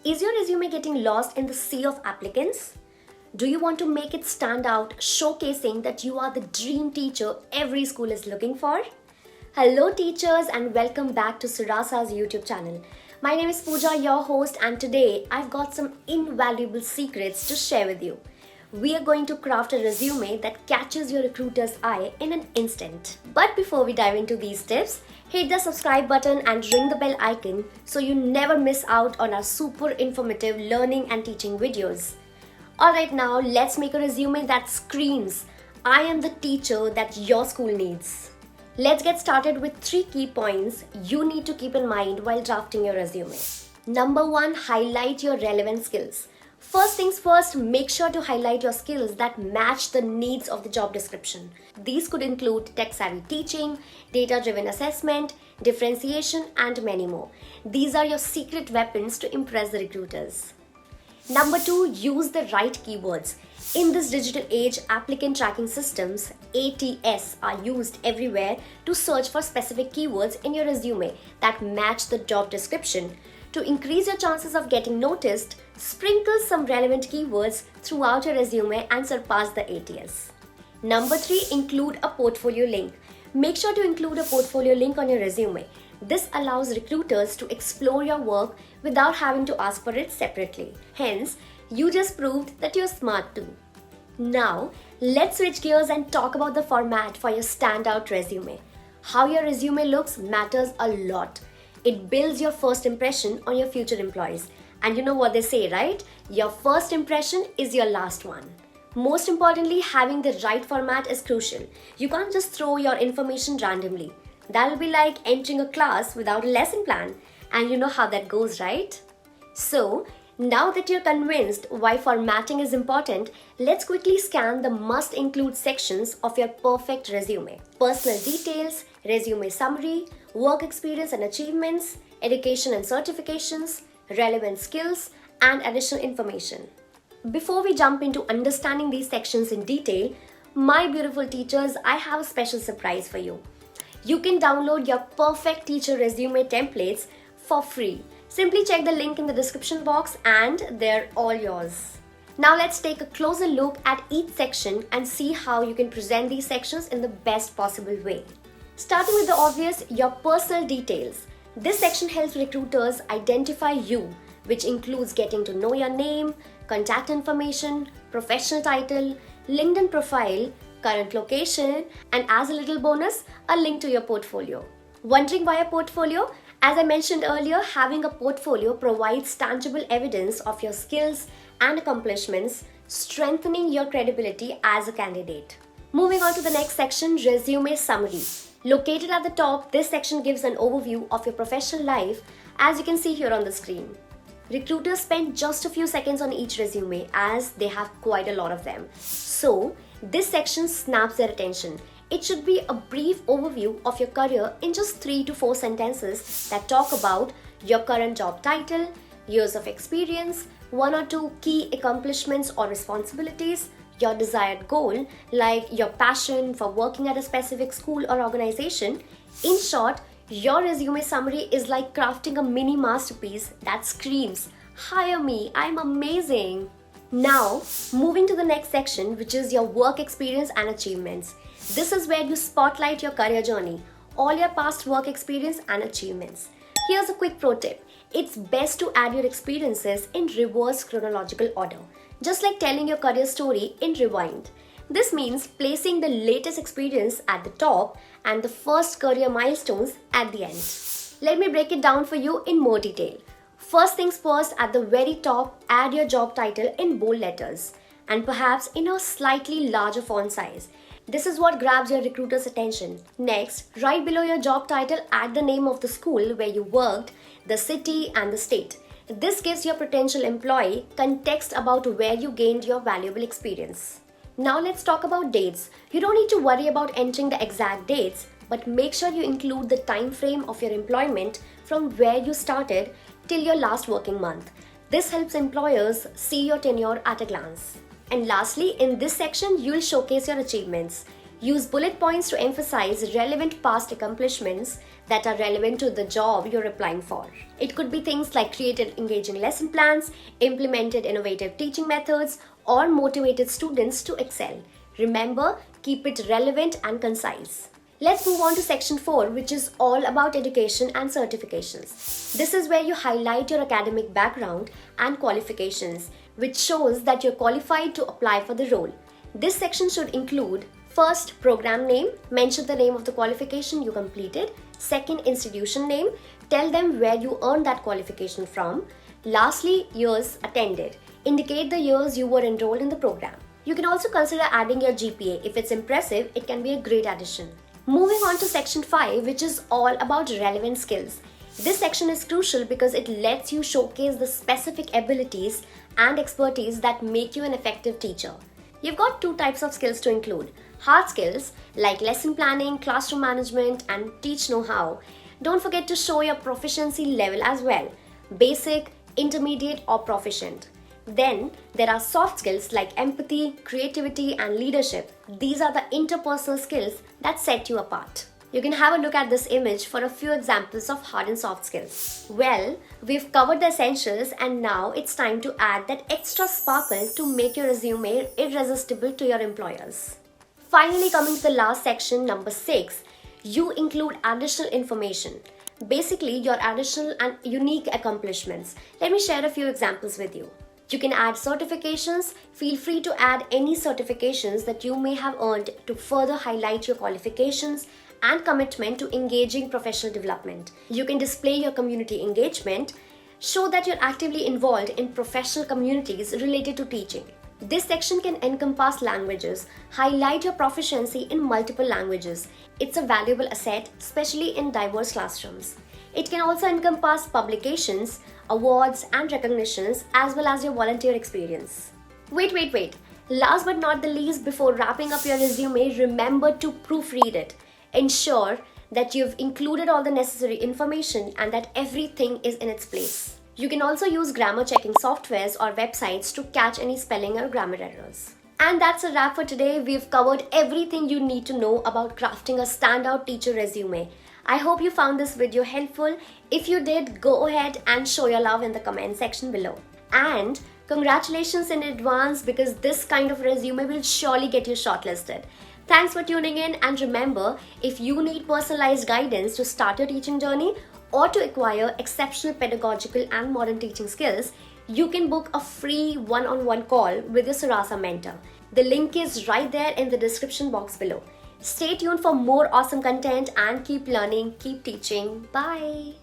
Is your resume getting lost in the sea of applicants? Do you want to make it stand out, showcasing that you are the dream teacher every school is looking for? Hello, teachers, and welcome back to Suraasa's YouTube channel. My name is Pooja, your host, and today I've got some invaluable secrets to share with you. We are going to craft a resume that catches your recruiter's eye in an instant. But before we dive into these tips, hit the subscribe button and ring the bell icon so you never miss out on our super informative learning and teaching videos. Alright, now let's make a resume that screams, I am the teacher that your school needs. Let's get started with 3 key points you need to keep in mind while drafting your resume. Number 1, highlight your relevant skills. First things first, make sure to highlight your skills that match the needs of the job description. These could include tech-savvy teaching, data-driven assessment, differentiation, and many more. These are your secret weapons to impress the recruiters. Number 2, use the right keywords. In this digital age, applicant tracking systems, ATS, are used everywhere to search for specific keywords in your resume that match the job description. To increase your chances of getting noticed, sprinkle some relevant keywords throughout your resume and surpass the ATS. Number 3, include a portfolio link. Make sure to include a portfolio link on your resume. This allows recruiters to explore your work without having to ask for it separately. Hence, you just proved that you're smart too. Now, let's switch gears and talk about the format for your standout resume. How your resume looks matters a lot. It builds your first impression on your future employees. And you know what they say, right? Your first impression is your last one. Most importantly, having the right format is crucial. You can't just throw your information randomly. That'll be like entering a class without a lesson plan. And you know how that goes, right? So, now that you're convinced why formatting is important, let's quickly scan the must-include sections of your perfect resume. Personal details, resume summary, work experience and achievements, education and certifications, relevant skills, and additional information. Before we jump into understanding these sections in detail, my beautiful teachers, I have a special surprise for you. You can download your perfect teacher resume templates for free. Simply check the link in the description box and they're all yours. Now let's take a closer look at each section and see how you can present these sections in the best possible way. Starting with the obvious, your personal details. This section helps recruiters identify you, which includes getting to know your name, contact information, professional title, LinkedIn profile, current location, and as a little bonus, a link to your portfolio. Wondering why a portfolio? As I mentioned earlier, having a portfolio provides tangible evidence of your skills and accomplishments, strengthening your credibility as a candidate. Moving on to the next section, resume summary. Located at the top, this section gives an overview of your professional life, as you can see here on the screen. Recruiters spend just a few seconds on each resume as they have quite a lot of them. So, this section snaps their attention. It should be a brief overview of your career in just 3 to 4 sentences that talk about your current job title, years of experience, 1 or 2 key accomplishments or responsibilities, your desired goal, like your passion for working at a specific school or organization. In short, your resume summary is like crafting a mini masterpiece that screams, hire me, I'm amazing. Now, moving to the next section, which is your work experience and achievements. This is where you spotlight your career journey, all your past work experience and achievements. Here's a quick pro tip. It's best to add your experiences in reverse chronological order, just like telling your career story in rewind. This means placing the latest experience at the top and the first career milestones at the end. Let me break it down for you in more detail. First things first, at the very top, add your job title in bold letters and perhaps in a slightly larger font size. This is what grabs your recruiter's attention. Next, right below your job title, add the name of the school where you worked, the city, and the state. This gives your potential employee context about where you gained your valuable experience. Now let's talk about dates. You don't need to worry about entering the exact dates, but make sure you include the time frame of your employment from where you started till your last working month. This helps employers see your tenure at a glance. And lastly, in this section, you'll showcase your achievements. Use bullet points to emphasize relevant past accomplishments that are relevant to the job you're applying for. It could be things like created engaging lesson plans, implemented innovative teaching methods, or motivated students to excel. Remember, keep it relevant and concise. Let's move on to section 4, which is all about education and certifications. This is where you highlight your academic background and qualifications, which shows that you're qualified to apply for the role. This section should include: first, program name, mention the name of the qualification you completed. Second, institution name, tell them where you earned that qualification from. Lastly, years attended, indicate the years you were enrolled in the program. You can also consider adding your GPA. If it's impressive, it can be a great addition. Moving on to section 5, which is all about relevant skills. This section is crucial because it lets you showcase the specific abilities and expertise that make you an effective teacher. You've got 2 types of skills to include: hard skills like lesson planning, classroom management, and teach know-how. Don't forget to show your proficiency level as well: basic, intermediate, or proficient. Then there are soft skills like empathy, creativity, and leadership. These are the interpersonal skills that set you apart. You can have a look at this image for a few examples of hard and soft skills. Well, we've covered the essentials, and now it's time to add that extra sparkle to make your resume irresistible to your employers. Finally, coming to the last section, number 6, you include additional information. Basically, your additional and unique accomplishments. Let me share a few examples with you. You can add certifications. Feel free to add any certifications that you may have earned to further highlight your qualifications and commitment to engaging professional development. You can display your community engagement, show that you're actively involved in professional communities related to teaching. This section can encompass languages. Highlight your proficiency in multiple languages. It's a valuable asset, especially in diverse classrooms. It can also encompass publications, awards, and recognitions, as well as your volunteer experience. Wait. Last but not the least, before wrapping up your resume, remember to proofread it. Ensure that you've included all the necessary information and that everything is in its place. You can also use grammar checking softwares or websites to catch any spelling or grammar errors. And that's a wrap for today. We've covered everything you need to know about crafting a standout teacher resume. I hope you found this video helpful. If you did, go ahead and show your love in the comment section below. And congratulations in advance, because this kind of resume will surely get you shortlisted. Thanks for tuning in, and remember, if you need personalized guidance to start your teaching journey or to acquire exceptional pedagogical and modern teaching skills, you can book a free one-on-one call with your Suraasa Mentor. The link is right there in the description box below. Stay tuned for more awesome content and keep learning, keep teaching. Bye.